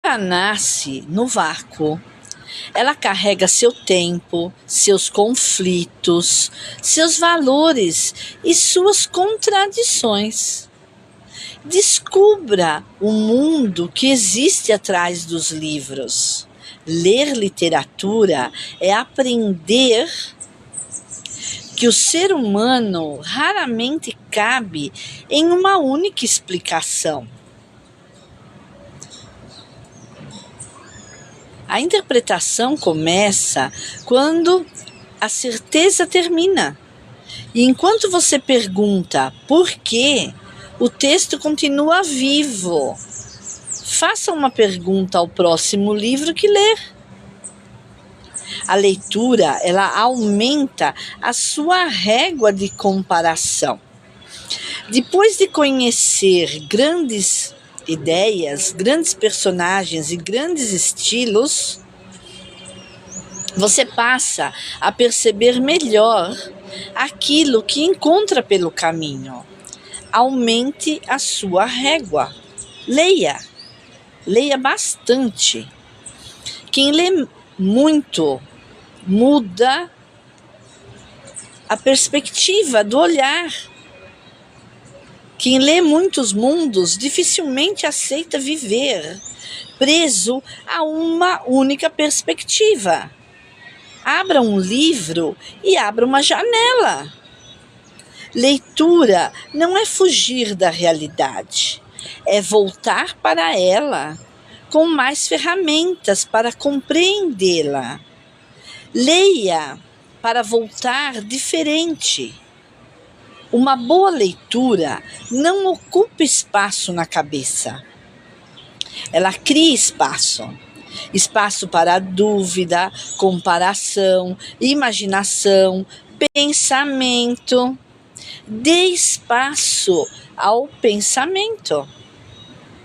literatura nasce no vácuo. Ela carrega seu tempo, seus conflitos, seus valores e suas contradições. Descubra o mundo que existe atrás dos livros. Ler literatura é aprender que o ser humano raramente cabe em uma única explicação. A interpretação começa quando a certeza termina. E enquanto você pergunta por quê, o texto continua vivo. Faça uma pergunta ao próximo livro que ler. A leitura, ela aumenta a sua régua de comparação. Depois de conhecer grandes ideias, grandes personagens e grandes estilos, você passa a perceber melhor aquilo que encontra pelo caminho. Aumente a sua régua. Leia bastante. Quem lê muito muda a perspectiva do olhar. Quem lê muitos mundos dificilmente aceita viver preso a uma única perspectiva. Abra um livro e abra uma janela. Leitura não é fugir da realidade, é voltar para ela com mais ferramentas para compreendê-la. Leia para voltar diferente. Uma boa leitura não ocupa espaço na cabeça. Ela cria espaço. Espaço para a dúvida, comparação, imaginação, pensamento. Dê espaço ao pensamento.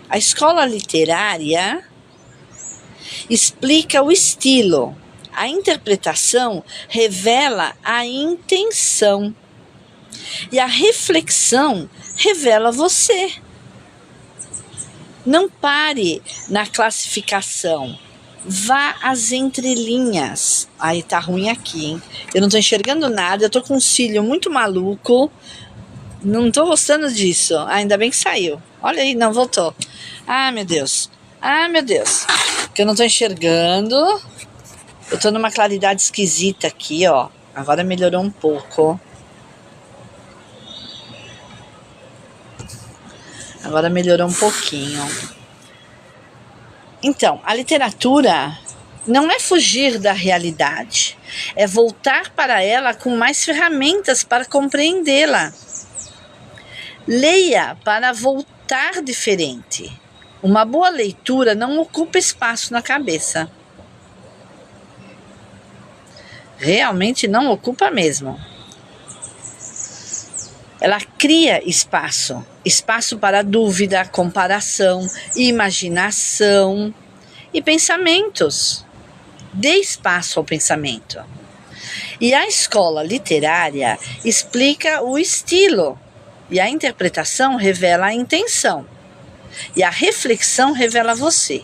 A escola literária explica o estilo. A interpretação revela a intenção. E a reflexão revela você. Não pare na classificação. Vá às entrelinhas. Ai, tá ruim aqui, hein? Eu não tô enxergando nada, eu tô com um cílio muito maluco. Não tô gostando disso. Ainda bem que saiu. Olha aí, não, voltou. Ah, meu Deus. Que eu não tô enxergando. Eu tô numa claridade esquisita aqui, ó. Agora melhorou um pouco. Agora melhorou um pouquinho. Então, a literatura não é fugir da realidade, é voltar para ela com mais ferramentas para compreendê-la. Leia para voltar diferente. Uma boa leitura não ocupa espaço na cabeça. Realmente não ocupa mesmo. Ela cria espaço. Espaço para dúvida, comparação, imaginação e pensamentos. Dê espaço ao pensamento. E a escola literária explica o estilo. E a interpretação revela a intenção. E a reflexão revela você.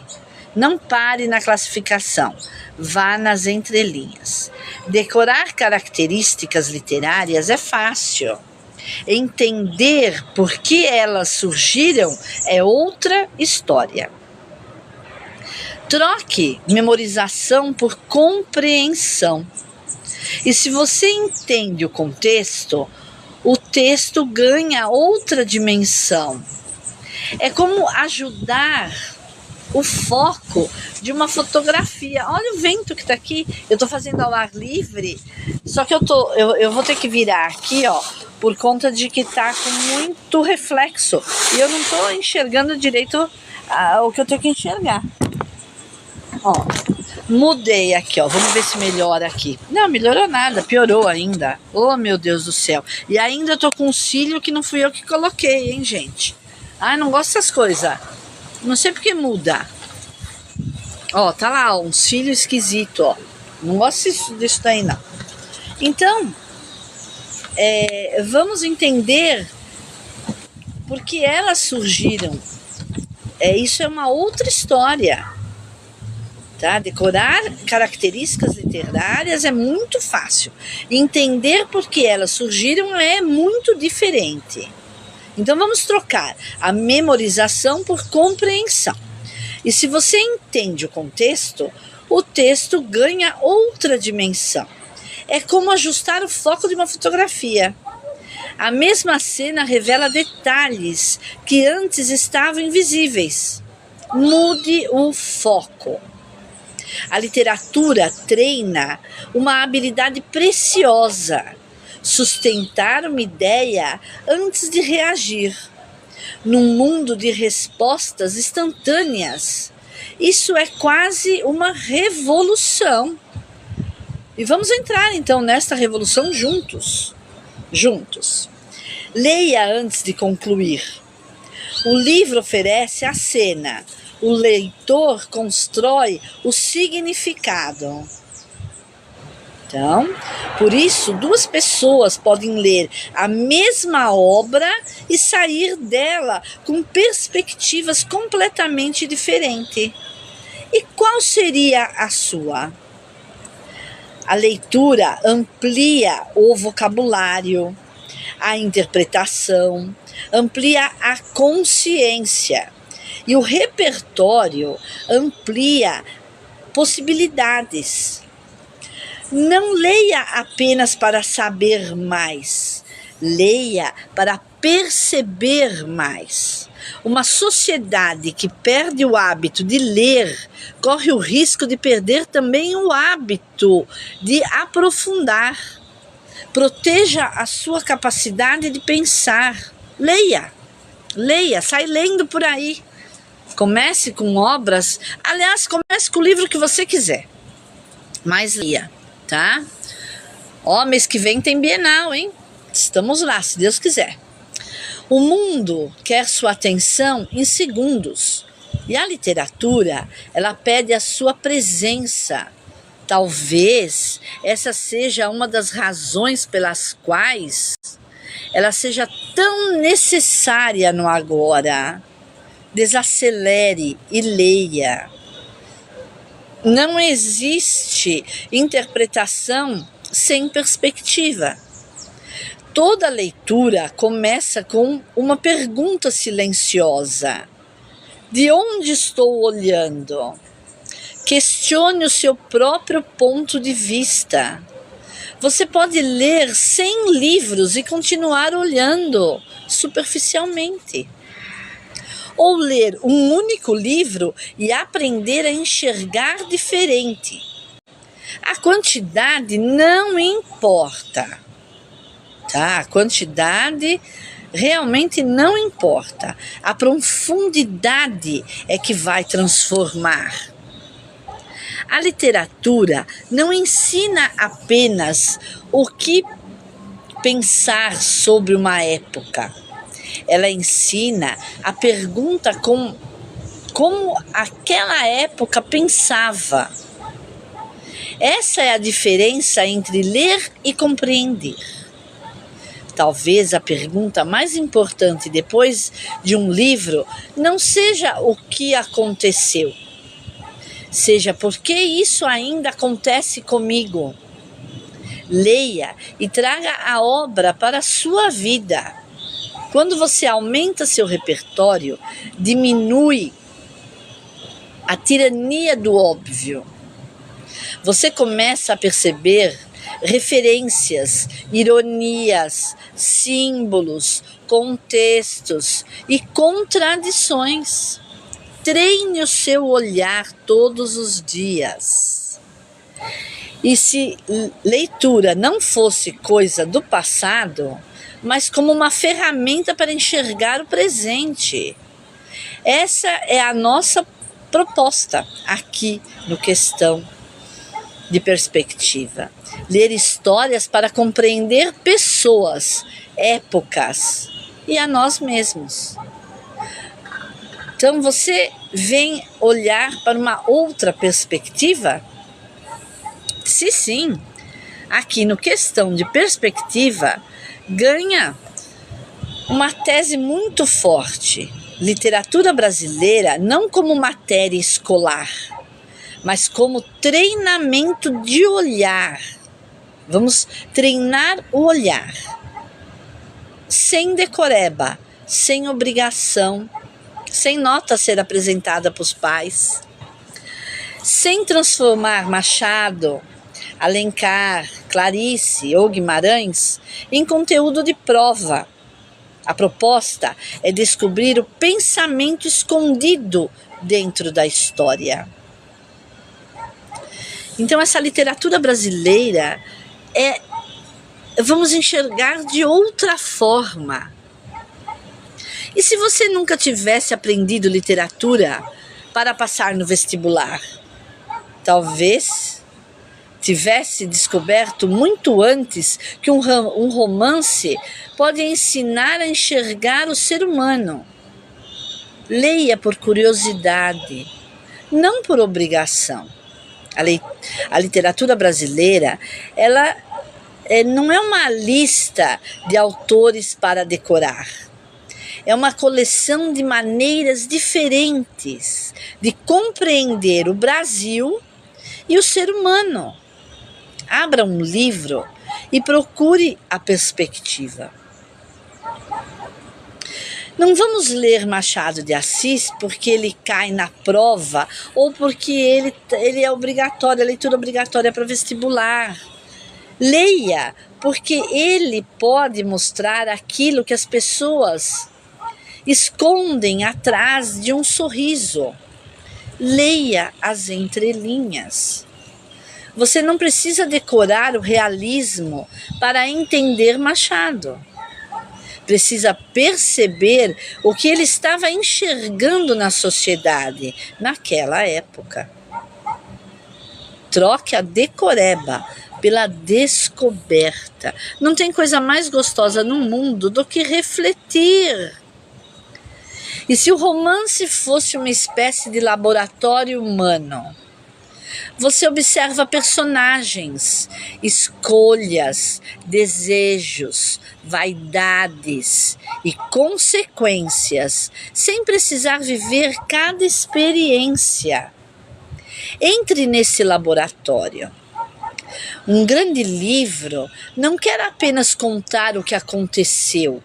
Não pare na classificação. Vá nas entrelinhas. Decorar características literárias é fácil. Entender por que elas surgiram é outra história. Troque memorização por compreensão. E se você entende o contexto, o texto ganha outra dimensão. É como ajudar o foco de uma fotografia. Olha o vento que tá aqui. Eu tô fazendo ao ar livre, só que eu vou ter que virar aqui, ó, por conta de que tá com muito reflexo. E eu não tô enxergando direito o que eu tenho que enxergar. Ó, mudei aqui, ó. Vamos ver se melhora aqui. Não, melhorou nada, piorou ainda. Oh, meu Deus do céu. E ainda tô com um cílio que não fui eu que coloquei, hein, gente. Ai, não gosto dessas coisas. Não sei porque muda. Ó, tá lá, ó, um cílio esquisito, ó. Não gosto disso daí, não. Então, vamos entender por que elas surgiram. Isso é uma outra história. Tá? Decorar características literárias é muito fácil. Entender por que elas surgiram é muito diferente. Então vamos trocar a memorização por compreensão. E se você entende o contexto, o texto ganha outra dimensão. É como ajustar o foco de uma fotografia. A mesma cena revela detalhes que antes estavam invisíveis. Mude o foco. A literatura treina uma habilidade preciosa: sustentar uma ideia antes de reagir. Num mundo de respostas instantâneas, isso é quase uma revolução. E vamos entrar então nesta revolução juntos. Leia antes de concluir. O livro oferece a cena. O leitor constrói o significado. Então, por isso, duas pessoas podem ler a mesma obra e sair dela com perspectivas completamente diferentes. E qual seria a sua? A leitura amplia o vocabulário, a interpretação, amplia a consciência. E o repertório amplia possibilidades. Não leia apenas para saber mais, leia para perceber mais. Uma sociedade que perde o hábito de ler corre o risco de perder também o hábito de aprofundar. Proteja a sua capacidade de pensar. Leia, sai lendo por aí. Comece com obras, aliás, comece com o livro que você quiser, mas leia, tá? Ó, mês que vem tem Bienal, hein? Estamos lá, se Deus quiser. O mundo quer sua atenção em segundos, e a literatura, ela pede a sua presença. Talvez essa seja uma das razões pelas quais ela seja tão necessária no agora. Desacelere e leia. Não existe interpretação sem perspectiva. Toda leitura começa com uma pergunta silenciosa: de onde estou olhando? Questione o seu próprio ponto de vista. Você pode ler 100 livros e continuar olhando superficialmente. Ou ler um único livro e aprender a enxergar diferente. A quantidade não importa, tá? A quantidade realmente não importa. A profundidade é que vai transformar. A literatura não ensina apenas o que pensar sobre uma época. Ela ensina a pergunta como aquela época pensava. Essa é a diferença entre ler e compreender. Talvez a pergunta mais importante depois de um livro não seja o que aconteceu, seja por que isso ainda acontece comigo. Leia e traga a obra para a sua vida. Quando você aumenta seu repertório, diminui a tirania do óbvio. Você começa a perceber referências, ironias, símbolos, contextos e contradições. Treine o seu olhar todos os dias. E se leitura não fosse coisa do passado, mas como uma ferramenta para enxergar o presente. Essa é a nossa proposta aqui no Questão de Perspectiva. Ler histórias para compreender pessoas, épocas e a nós mesmos. Então você vem olhar para uma outra perspectiva? Se sim, aqui no Questão de Perspectiva ganha uma tese muito forte. Literatura brasileira não como matéria escolar, mas como treinamento de olhar. Vamos treinar o olhar, sem decoreba, sem obrigação, sem nota a ser apresentada para os pais, sem transformar Machado, Alencar, Clarice ou Guimarães em conteúdo de prova. A proposta é descobrir o pensamento escondido dentro da história. Então, essa literatura brasileira vamos enxergar de outra forma. E se você nunca tivesse aprendido literatura para passar no vestibular? Talvez tivesse descoberto muito antes que um romance pode ensinar a enxergar o ser humano. Leia por curiosidade, não por obrigação. A literatura brasileira, ela não é uma lista de autores para decorar. É uma coleção de maneiras diferentes de compreender o Brasil e o ser humano. Abra um livro e procure a perspectiva. Não vamos ler Machado de Assis porque ele cai na prova ou porque ele é obrigatório, a leitura obrigatória para vestibular. Leia, porque ele pode mostrar aquilo que as pessoas escondem atrás de um sorriso. Leia as entrelinhas. Você não precisa decorar o realismo para entender Machado. Precisa perceber o que ele estava enxergando na sociedade naquela época. Troque a decoreba pela descoberta. Não tem coisa mais gostosa no mundo do que refletir. E se o romance fosse uma espécie de laboratório humano, você observa personagens, escolhas, desejos, vaidades e consequências, sem precisar viver cada experiência. Entre nesse laboratório. Um grande livro não quer apenas contar o que aconteceu.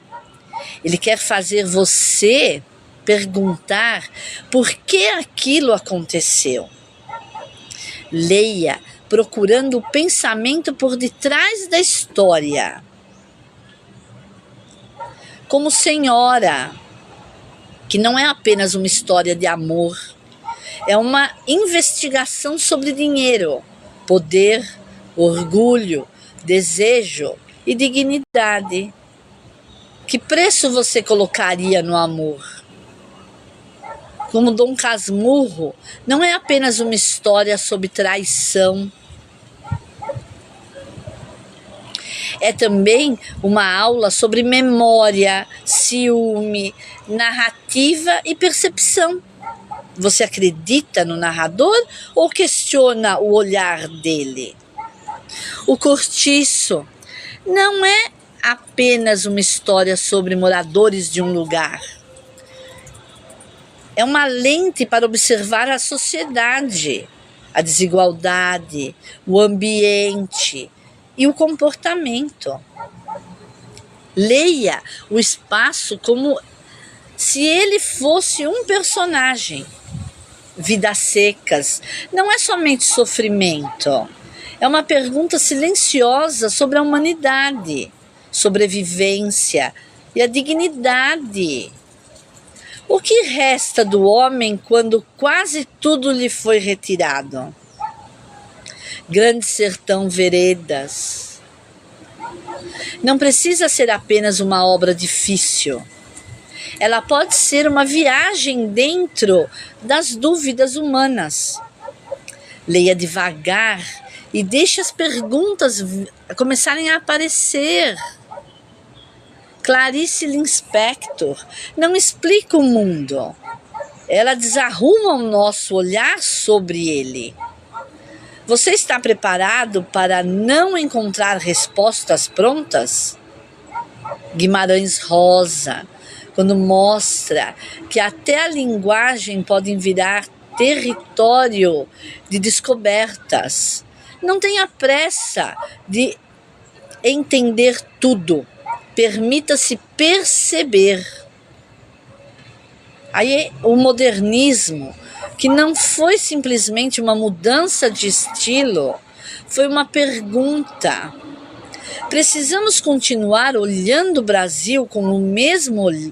Ele quer fazer você perguntar por que aquilo aconteceu. Leia, procurando o pensamento por detrás da história. Como Senhora, que não é apenas uma história de amor, é uma investigação sobre dinheiro, poder, orgulho, desejo e dignidade. Que preço você colocaria no amor? Como Dom Casmurro, não é apenas uma história sobre traição. É também uma aula sobre memória, ciúme, narrativa e percepção. Você acredita no narrador ou questiona o olhar dele? O Cortiço não é apenas uma história sobre moradores de um lugar. É uma lente para observar a sociedade, a desigualdade, o ambiente e o comportamento. Leia o espaço como se ele fosse um personagem. Vidas secas não é somente sofrimento. É uma pergunta silenciosa sobre a humanidade, sobrevivência e a dignidade. O que resta do homem quando quase tudo lhe foi retirado? Grande Sertão Veredas. Não precisa ser apenas uma obra difícil. Ela pode ser uma viagem dentro das dúvidas humanas. Leia devagar e deixe as perguntas começarem a aparecer. Clarice Lispector não explica o mundo. Ela desarruma o nosso olhar sobre ele. Você está preparado para não encontrar respostas prontas? Guimarães Rosa, quando mostra que até a linguagem pode virar território de descobertas. Não tenha pressa de entender tudo. Permita-se perceber. Aí o modernismo, que não foi simplesmente uma mudança de estilo, foi uma pergunta. Precisamos continuar olhando o Brasil com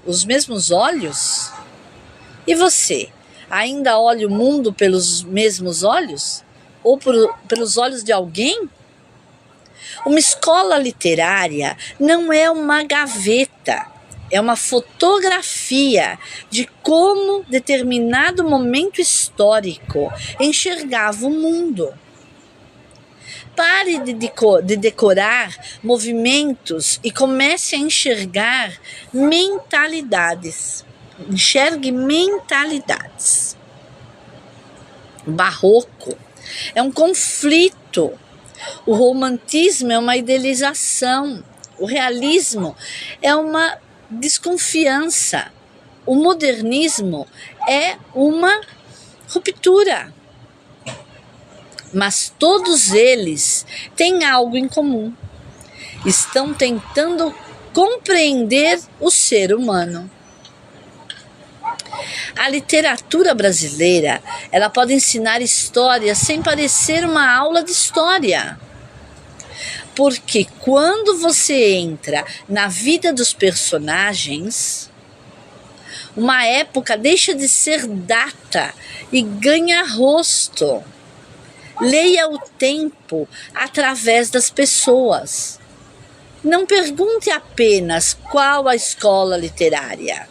os mesmos olhos? E você, ainda olha o mundo pelos mesmos olhos? Ou pelos olhos de alguém? Uma escola literária não é uma gaveta, é uma fotografia de como determinado momento histórico enxergava o mundo. Pare de decorar movimentos e comece a enxergar mentalidades. Enxergue mentalidades. O barroco é um conflito. O romantismo é uma idealização. O realismo é uma desconfiança. O modernismo é uma ruptura. Mas todos eles têm algo em comum. Estão tentando compreender o ser humano. A literatura brasileira, ela pode ensinar história sem parecer uma aula de história. Porque quando você entra na vida dos personagens, uma época deixa de ser data e ganha rosto. Leia o tempo através das pessoas. Não pergunte apenas qual a escola literária.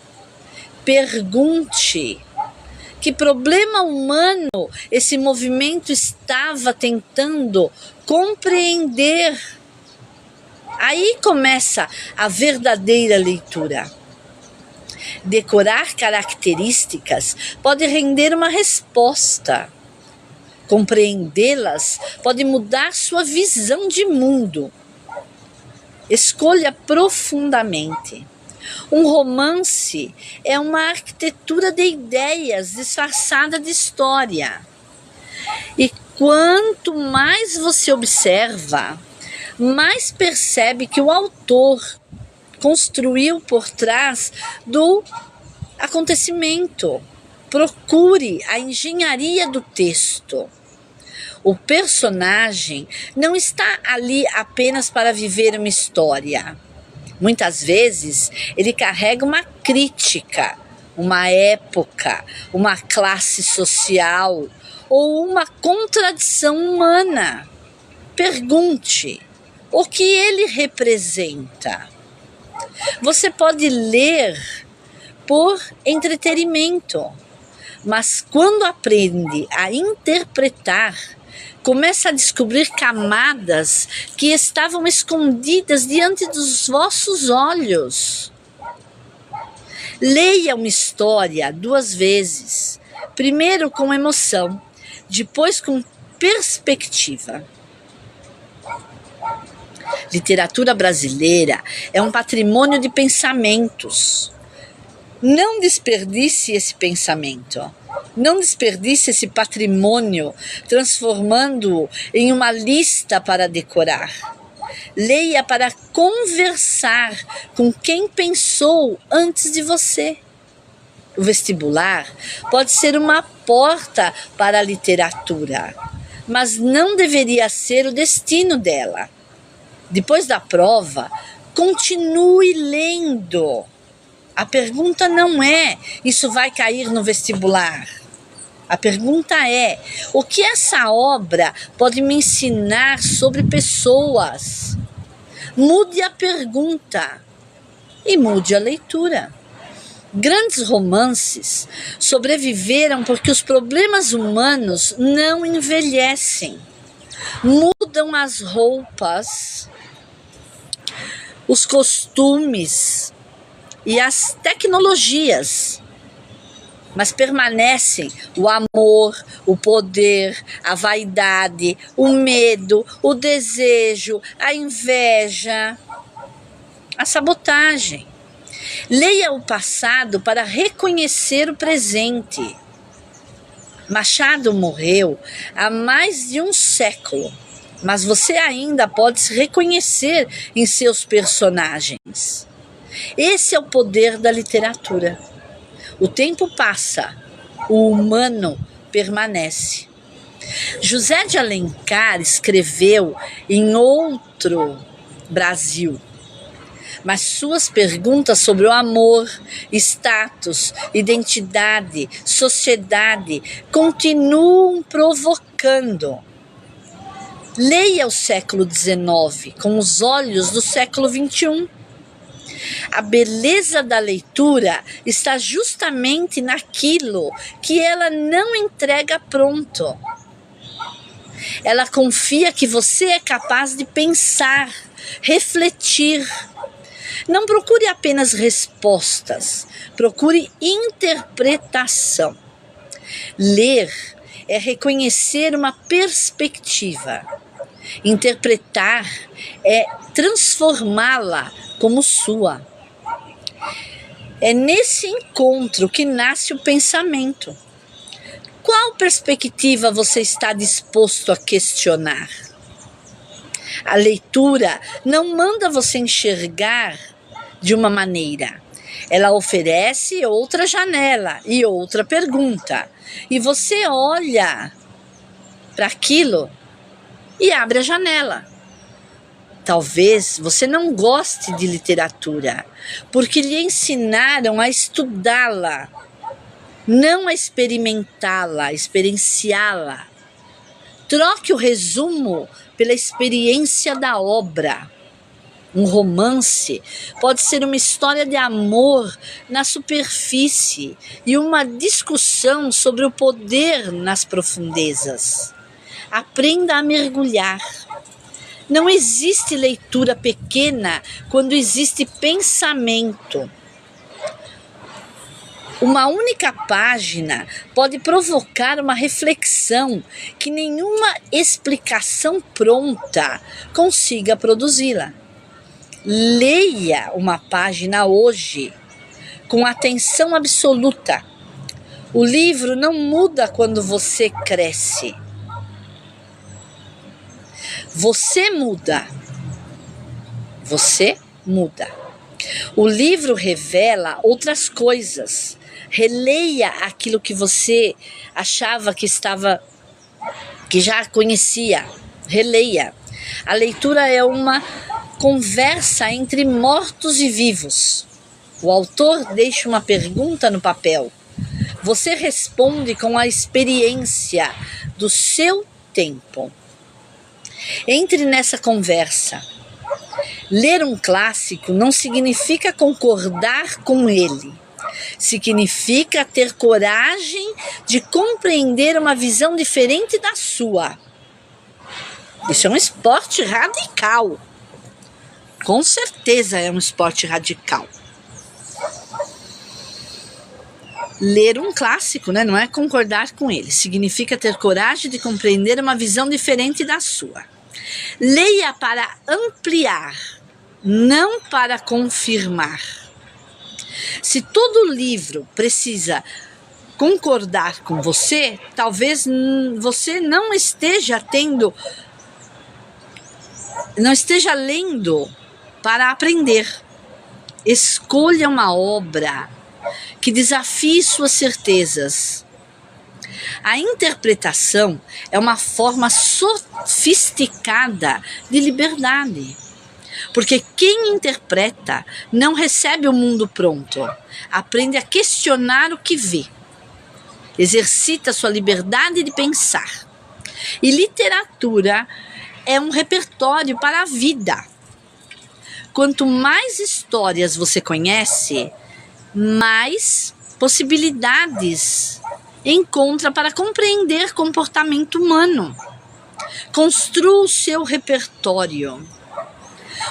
Pergunte que problema humano esse movimento estava tentando compreender. Aí começa a verdadeira leitura. Decorar características pode render uma resposta. Compreendê-las pode mudar sua visão de mundo. Escolha profundamente. Um romance é uma arquitetura de ideias disfarçada de história. E quanto mais você observa, mais percebe que o autor construiu por trás do acontecimento. Procure a engenharia do texto. O personagem não está ali apenas para viver uma história. Muitas vezes ele carrega uma crítica, uma época, uma classe social ou uma contradição humana. Pergunte o que ele representa. Você pode ler por entretenimento, mas quando aprende a interpretar, começa a descobrir camadas que estavam escondidas diante dos vossos olhos. Leia uma história 2 vezes. Primeiro com emoção, depois com perspectiva. Literatura brasileira é um patrimônio de pensamentos. Não desperdice esse pensamento. Não desperdice esse patrimônio, transformando-o em uma lista para decorar. Leia para conversar com quem pensou antes de você. O vestibular pode ser uma porta para a literatura, mas não deveria ser o destino dela. Depois da prova, continue lendo. A pergunta não é: isso vai cair no vestibular? A pergunta é: o que essa obra pode me ensinar sobre pessoas? Mude a pergunta e mude a leitura. Grandes romances sobreviveram porque os problemas humanos não envelhecem. Mudam as roupas, os costumes e as tecnologias, mas permanecem o amor, o poder, a vaidade, o medo, o desejo, a inveja, a sabotagem. Leia o passado para reconhecer o presente. Machado morreu há mais de um século, mas você ainda pode se reconhecer em seus personagens. Esse é o poder da literatura. O tempo passa, o humano permanece. José de Alencar escreveu em outro Brasil, mas suas perguntas sobre o amor, status, identidade, sociedade continuam provocando. Leia o século XIX com os olhos do século XXI. A beleza da leitura está justamente naquilo que ela não entrega pronto. Ela confia que você é capaz de pensar, refletir. Não procure apenas respostas, procure interpretação. Ler é reconhecer uma perspectiva. Interpretar é transformá-la como sua. É nesse encontro que nasce o pensamento. Qual perspectiva você está disposto a questionar? A leitura não manda você enxergar de uma maneira. Ela oferece outra janela e outra pergunta. E você olha para aquilo e abre a janela. Talvez você não goste de literatura, porque lhe ensinaram a estudá-la, não a experimentá-la, experienciá-la. Troque o resumo pela experiência da obra. Um romance pode ser uma história de amor na superfície e uma discussão sobre o poder nas profundezas. Aprenda a mergulhar. Não existe leitura pequena quando existe pensamento. Uma única página pode provocar uma reflexão que nenhuma explicação pronta consiga produzi-la. Leia uma página hoje com atenção absoluta. O livro não muda quando você cresce. Você muda. Você muda. O livro revela outras coisas. Releia aquilo que você achava que já conhecia. Releia. A leitura é uma conversa entre mortos e vivos. O autor deixa uma pergunta no papel. Você responde com a experiência do seu tempo. Entre nessa conversa. Ler um clássico não significa concordar com ele. Significa ter coragem de compreender uma visão diferente da sua. Isso é um esporte radical. Com certeza é um esporte radical. Ler um clássico, né? Não é concordar com ele. Significa ter coragem de compreender uma visão diferente da sua. Leia para ampliar, não para confirmar. Se todo livro precisa concordar com você, talvez você não esteja lendo para aprender. Escolha uma obra que desafie suas certezas. A interpretação é uma forma sofisticada de liberdade. Porque quem interpreta não recebe o mundo pronto. Aprende a questionar o que vê. Exercita sua liberdade de pensar. E literatura é um repertório para a vida. Quanto mais histórias você conhece, mais possibilidades encontra para compreender comportamento humano. Construa o seu repertório.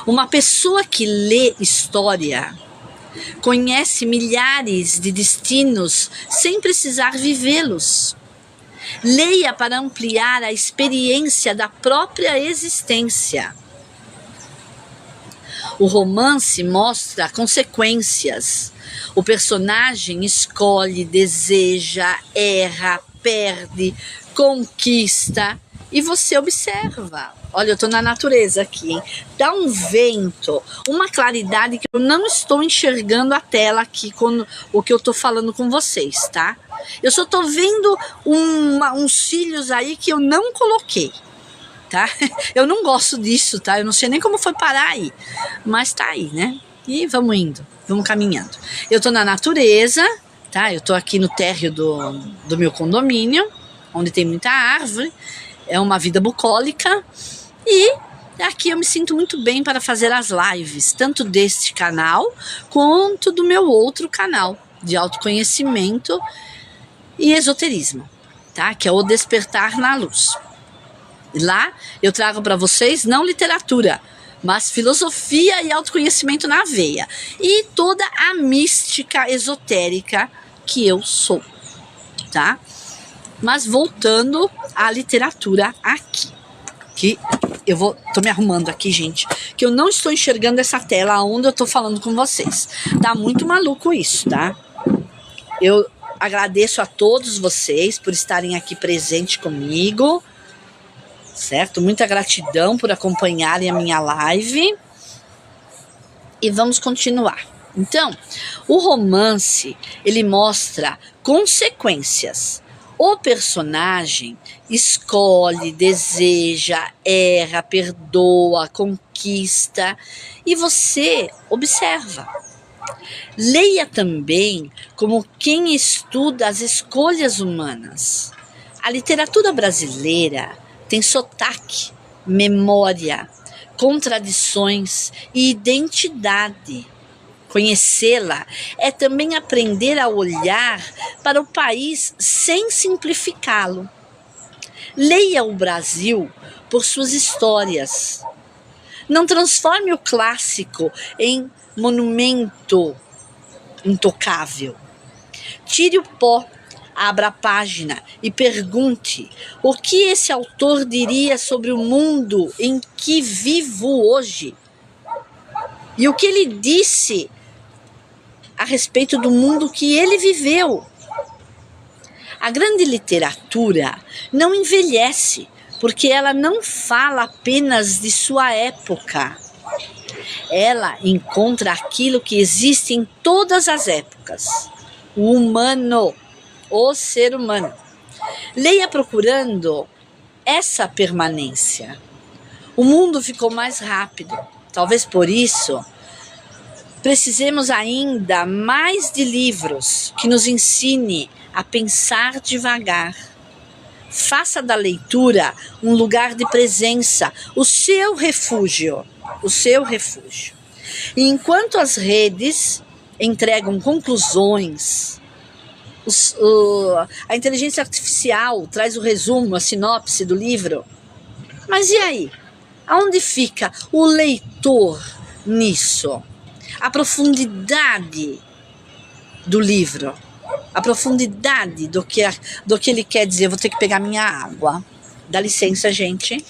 Uma pessoa que lê história conhece milhares de destinos sem precisar vivê-los. Leia para ampliar a experiência da própria existência. O romance mostra consequências. O personagem escolhe, deseja, erra, perde, conquista, e você observa. Olha, eu tô na natureza aqui, hein? Dá um vento, uma claridade que eu não estou enxergando a tela aqui com o que eu tô falando com vocês, tá? Eu só tô vendo uns cílios aí que eu não coloquei, tá? Eu não gosto disso, tá? Eu não sei nem como foi parar aí, mas tá aí, né? E vamos indo, vamos caminhando. Eu tô na natureza, tá? Eu tô aqui no térreo do meu condomínio, onde tem muita árvore, é uma vida bucólica, e aqui eu me sinto muito bem para fazer as lives, tanto deste canal, quanto do meu outro canal, de autoconhecimento e esoterismo, tá? Que é o Despertar na Luz. Lá eu trago para vocês não literatura, mas filosofia e autoconhecimento na veia. E toda a mística esotérica que eu sou, tá? Mas voltando à literatura aqui. Que tô me arrumando aqui, gente. Que eu não estou enxergando essa tela onde eu tô falando com vocês. Tá muito maluco isso, tá? Eu agradeço a todos vocês por estarem aqui presentes comigo. Certo? Muita gratidão por acompanharem a minha live. E vamos continuar. Então, o romance, ele mostra consequências. O personagem escolhe, deseja, erra, perdoa, conquista, e você observa. Leia também como quem estuda as escolhas humanas. A literatura brasileira tem sotaque, memória, contradições e identidade. Conhecê-la é também aprender a olhar para o país sem simplificá-lo. Leia o Brasil por suas histórias. Não transforme o clássico em monumento intocável. Tire o pó, abra a página e pergunte o que esse autor diria sobre o mundo em que vivo hoje. E o que ele disse a respeito do mundo que ele viveu. A grande literatura não envelhece, porque ela não fala apenas de sua época. Ela encontra aquilo que existe em todas as épocas. O humano, o ser humano. Leia procurando essa permanência. O mundo ficou mais rápido. Talvez por isso precisemos ainda mais de livros que nos ensine a pensar devagar. Faça da leitura um lugar de presença, o seu refúgio. O seu refúgio. E enquanto as redes entregam conclusões, a inteligência artificial traz o resumo, a sinopse do livro. Mas e aí? Aonde fica o leitor nisso? A profundidade do livro, a profundidade do que ele quer dizer. Eu vou ter que pegar minha água. Dá licença, gente.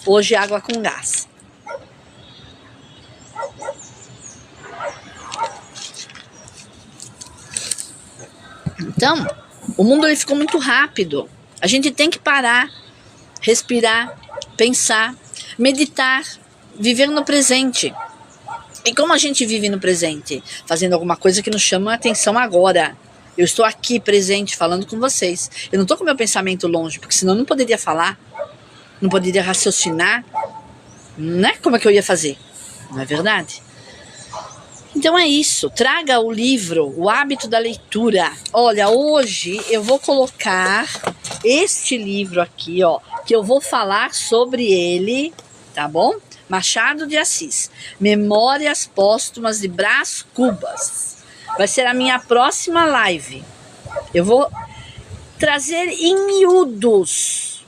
Hoje água com gás. Então, o mundo ele ficou muito rápido. A gente tem que parar, respirar, pensar, meditar, viver no presente. E como a gente vive no presente? Fazendo alguma coisa que nos chama a atenção agora. Eu estou aqui presente, falando com vocês. Eu não estou com meu pensamento longe, porque senão eu não poderia falar, não poderia raciocinar. Né? Como é que eu ia fazer? Não é verdade? Então é isso, traga o livro, o hábito da leitura. Olha, hoje eu vou colocar este livro aqui, ó, que eu vou falar sobre ele, tá bom? Machado de Assis, Memórias Póstumas de Brás Cubas. Vai ser a minha próxima live. Eu vou trazer em miúdos,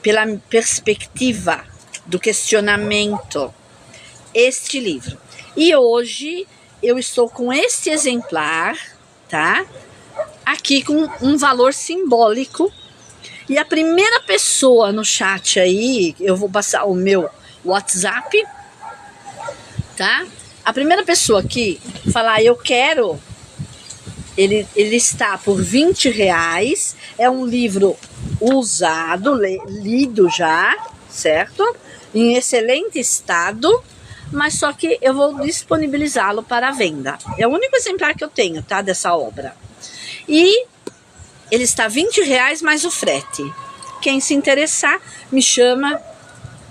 pela perspectiva do questionamento, este livro. E hoje eu estou com este exemplar, tá? Aqui com um valor simbólico. E a primeira pessoa no chat aí, eu vou passar o meu WhatsApp, tá? A primeira pessoa aqui falar eu quero Ele está por R$ 20. É um livro usado, lido já, certo? Em excelente estado, mas só que eu vou disponibilizá-lo para venda. É o único exemplar que eu tenho, tá? Dessa obra. E ele está R$ 20 mais o frete. Quem se interessar, me chama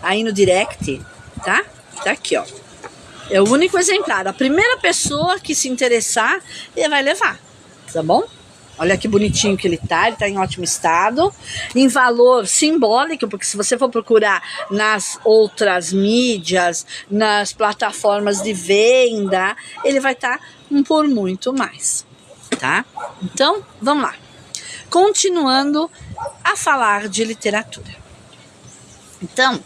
aí no direct, tá? Tá aqui, ó. É o único exemplar. A primeira pessoa que se interessar, ele vai levar, tá bom? Olha que bonitinho que ele tá em ótimo estado, em valor simbólico, porque se você for procurar nas outras mídias, nas plataformas de venda, ele vai estar por muito mais, tá? Então, vamos lá. Continuando a falar de literatura. Então,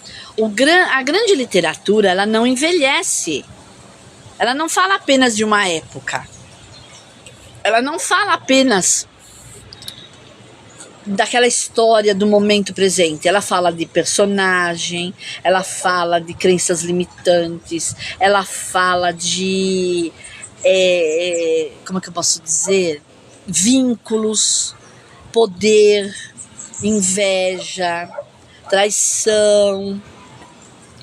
a grande literatura, ela não envelhece. Ela não fala apenas de uma época. Ela não fala apenas daquela história do momento presente. Ela fala de personagem, ela fala de crenças limitantes, ela fala de, como é que eu posso dizer? Vínculos, poder, inveja, traição.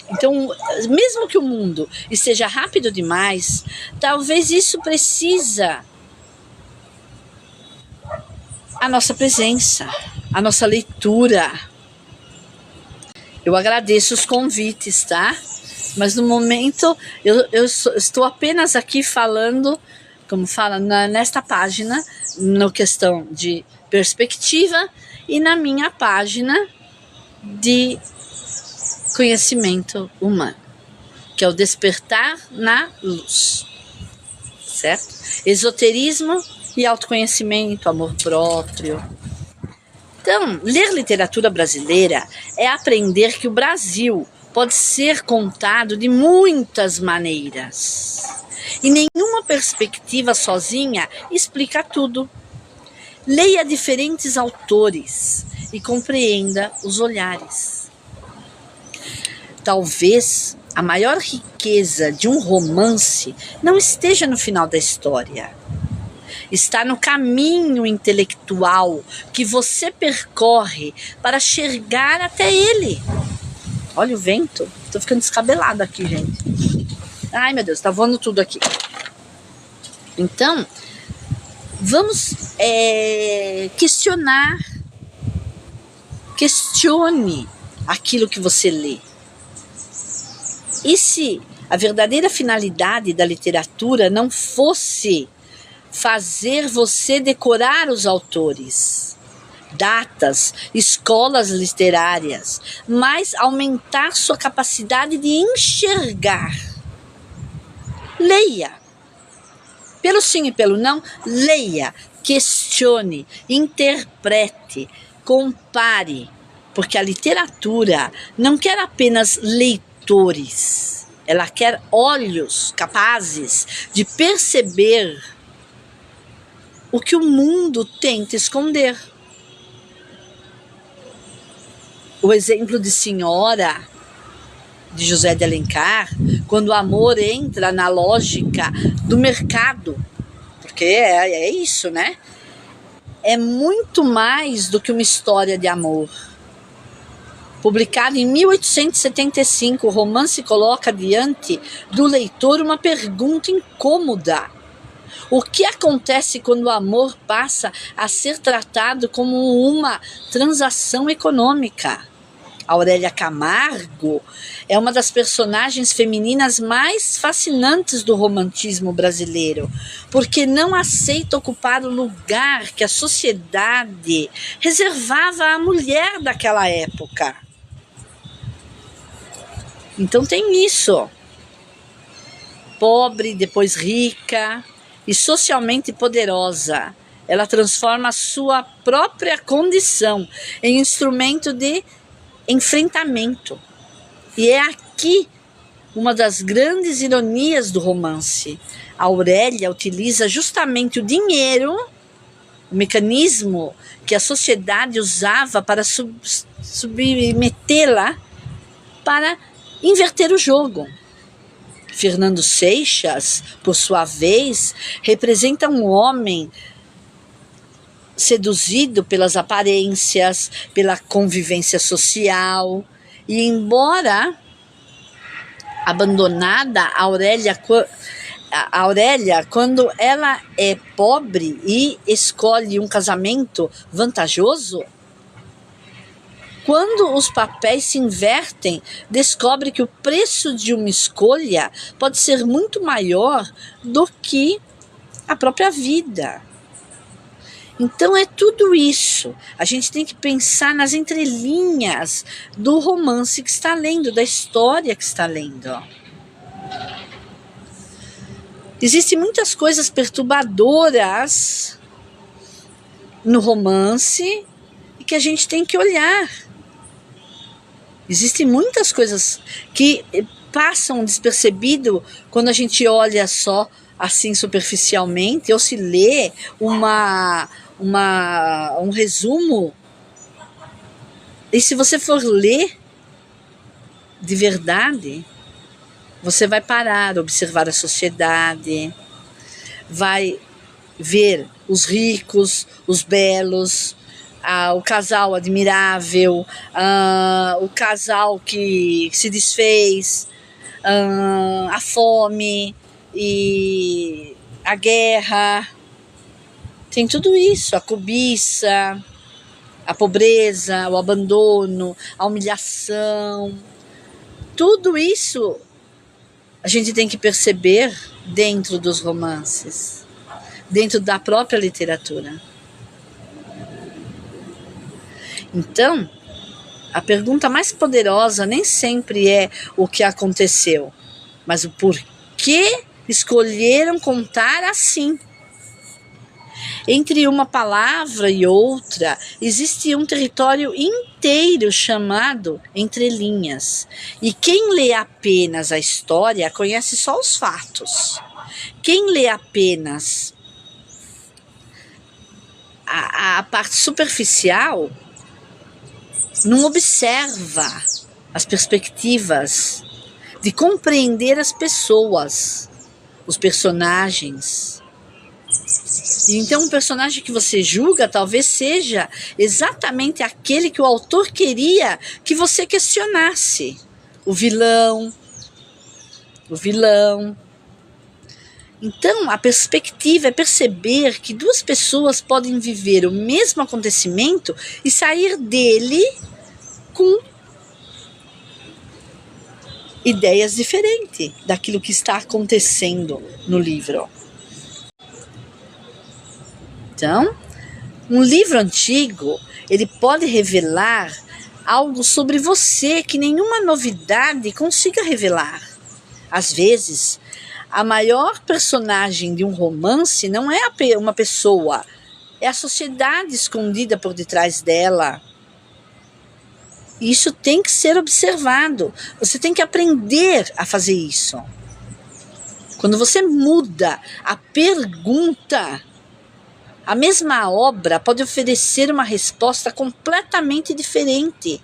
Então, mesmo que o mundo esteja rápido demais, talvez isso precisa a nossa presença, a nossa leitura. Eu agradeço os convites, tá? Mas no momento eu estou apenas aqui falando, como fala nesta página, na questão de perspectiva e na minha página de conhecimento humano, que é o despertar na luz, certo? Esoterismo e autoconhecimento, amor próprio. Então, ler literatura brasileira é aprender que o Brasil pode ser contado de muitas maneiras. E nenhuma perspectiva sozinha explica tudo. Leia diferentes autores e compreenda os olhares. Talvez a maior riqueza de um romance não esteja no final da história. Está no caminho intelectual que você percorre para chegar até ele. Olha o vento. Tô ficando descabelada aqui, gente. Ai, meu Deus, tá voando tudo aqui. Então, vamos questionar. Questione aquilo que você lê. E se a verdadeira finalidade da literatura não fosse fazer você decorar os autores, datas, escolas literárias, mas aumentar sua capacidade de enxergar? Leia. Pelo sim e pelo não, leia, questione, interprete, compare, porque a literatura não quer apenas leitores, ela quer olhos capazes de perceber o que o mundo tenta esconder. O exemplo de Senhora, de José de Alencar, quando o amor entra na lógica do mercado, porque é isso, né? É muito mais do que uma história de amor. Publicado em 1875, o romance coloca diante do leitor uma pergunta incômoda. O que acontece quando o amor passa a ser tratado como uma transação econômica? Aurélia Camargo é uma das personagens femininas mais fascinantes do romantismo brasileiro, porque não aceita ocupar o lugar que a sociedade reservava à mulher daquela época. Então tem isso. Pobre, depois rica e socialmente poderosa. Ela transforma a sua própria condição em instrumento de enfrentamento. E é aqui uma das grandes ironias do romance. A Aurélia utiliza justamente o dinheiro, o mecanismo que a sociedade usava para submetê-la, para inverter o jogo. Fernando Seixas, por sua vez, representa um homem seduzido pelas aparências, pela convivência social. E embora abandonada, a Aurélia, quando ela é pobre e escolhe um casamento vantajoso, quando os papéis se invertem, descobre que o preço de uma escolha pode ser muito maior do que a própria vida. Então é tudo isso. A gente tem que pensar nas entrelinhas do romance que está lendo, da história que está lendo. Existem muitas coisas perturbadoras no romance e que a gente tem que olhar. Existem muitas coisas que passam despercebido quando a gente olha só assim superficialmente ou se lê um resumo. E se você for ler de verdade, você vai parar, observar a sociedade, vai ver os ricos, os belos, o casal admirável, o casal que se desfez, a fome e a guerra. Tem tudo isso, a cobiça, a pobreza, o abandono, a humilhação. Tudo isso a gente tem que perceber dentro dos romances, dentro da própria literatura. Então, a pergunta mais poderosa nem sempre é o que aconteceu, mas o porquê escolheram contar assim. Entre uma palavra e outra, existe um território inteiro chamado entrelinhas. E quem lê apenas a história conhece só os fatos. Quem lê apenas a parte superficial não observa as perspectivas de compreender as pessoas, os personagens. E então o personagem que você julga talvez seja exatamente aquele que o autor queria que você questionasse. O vilão. Então a perspectiva é perceber que duas pessoas podem viver o mesmo acontecimento e sair dele com ideias diferentes daquilo que está acontecendo no livro. Então, um livro antigo, ele pode revelar algo sobre você que nenhuma novidade consiga revelar. Às vezes, a maior personagem de um romance não é uma pessoa, é a sociedade escondida por detrás dela. Isso tem que ser observado. Você tem que aprender a fazer isso. Quando você muda a pergunta, a mesma obra pode oferecer uma resposta completamente diferente.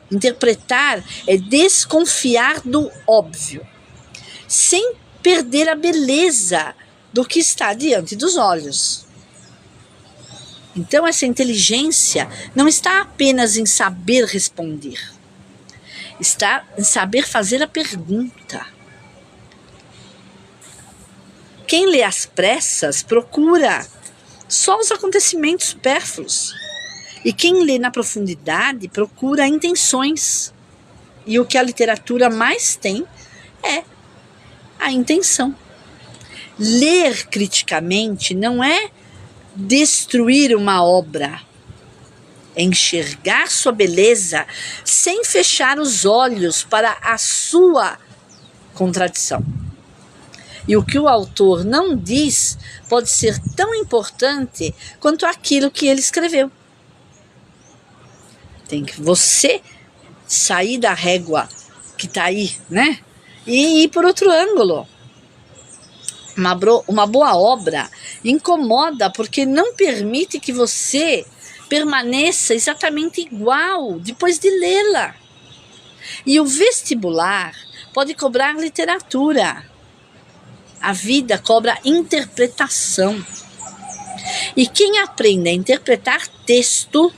Interpretar é desconfiar do óbvio, sem perder a beleza do que está diante dos olhos. Então, essa inteligência não está apenas em saber responder, está em saber fazer a pergunta. Quem lê às pressas procura só os acontecimentos supérfluos. E quem lê na profundidade procura intenções. E o que a literatura mais tem é a intenção. Ler criticamente não é destruir uma obra, é enxergar sua beleza sem fechar os olhos para a sua contradição. E o que o autor não diz pode ser tão importante quanto aquilo que ele escreveu. Tem que você sair da régua que está aí, né? E ir por outro ângulo. Uma boa obra incomoda porque não permite que você permaneça exatamente igual depois de lê-la. E o vestibular pode cobrar literatura. A vida cobra interpretação. E quem aprende a interpretar texto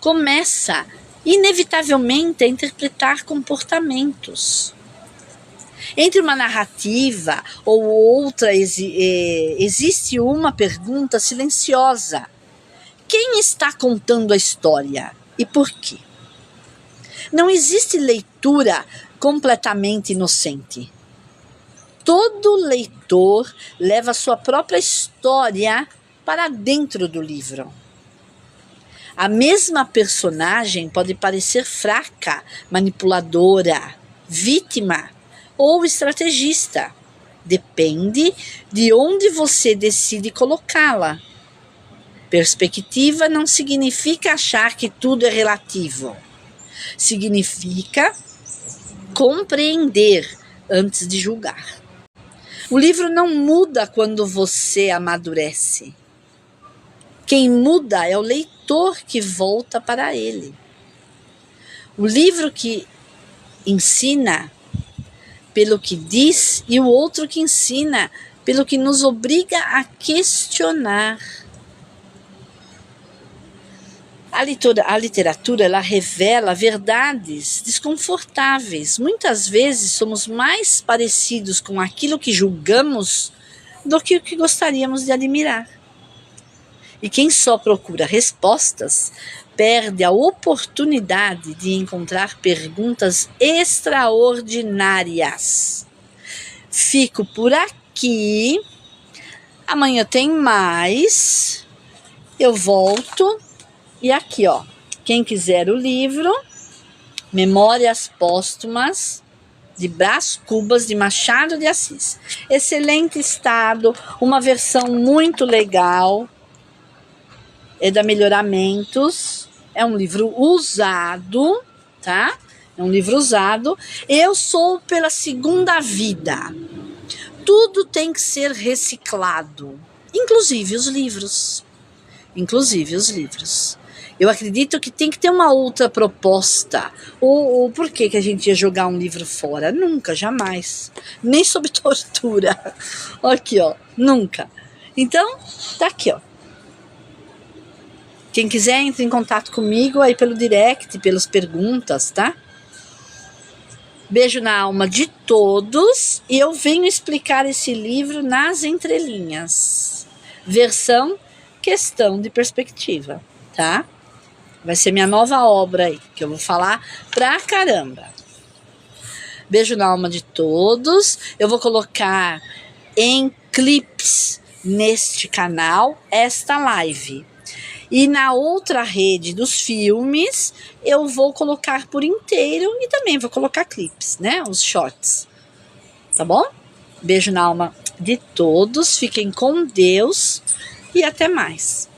começa inevitavelmente a interpretar comportamentos. Entre uma narrativa ou outra existe uma pergunta silenciosa. Quem está contando a história e por quê? Não existe leitura completamente inocente. Todo leitor leva sua própria história para dentro do livro. A mesma personagem pode parecer fraca, manipuladora, vítima ou estrategista. Depende de onde você decide colocá-la. Perspectiva não significa achar que tudo é relativo. Significa compreender antes de julgar. O livro não muda quando você amadurece. Quem muda é o leitor que volta para ele. O livro que ensina pelo que diz e o outro que ensina pelo que nos obriga a questionar. A literatura, ela revela verdades desconfortáveis. Muitas vezes somos mais parecidos com aquilo que julgamos do que o que gostaríamos de admirar. E quem só procura respostas perde a oportunidade de encontrar perguntas extraordinárias. Fico por aqui. Amanhã tem mais. Eu volto. E aqui, ó, quem quiser o livro, Memórias Póstumas, de Brás Cubas, de Machado de Assis. Excelente estado, uma versão muito legal, é da Melhoramentos, é um livro usado, tá? É um livro usado. Eu sou pela segunda vida. Tudo tem que ser reciclado, inclusive os livros. Eu acredito que tem que ter uma outra proposta. Ou por que a gente ia jogar um livro fora? Nunca, jamais. Nem sob tortura. Aqui, ó. Nunca. Então, tá aqui, ó. Quem quiser, entre em contato comigo aí pelo direct, pelas perguntas, tá? Beijo na alma de todos. E eu venho explicar esse livro nas entrelinhas. Versão Questão de Perspectiva, tá? Vai ser minha nova obra aí, que eu vou falar pra caramba. Beijo na alma de todos. Eu vou colocar em clips neste canal esta live. E na outra rede dos filmes, eu vou colocar por inteiro e também vou colocar clips, né? Os shorts. Tá bom? Beijo na alma de todos. Fiquem com Deus e até mais.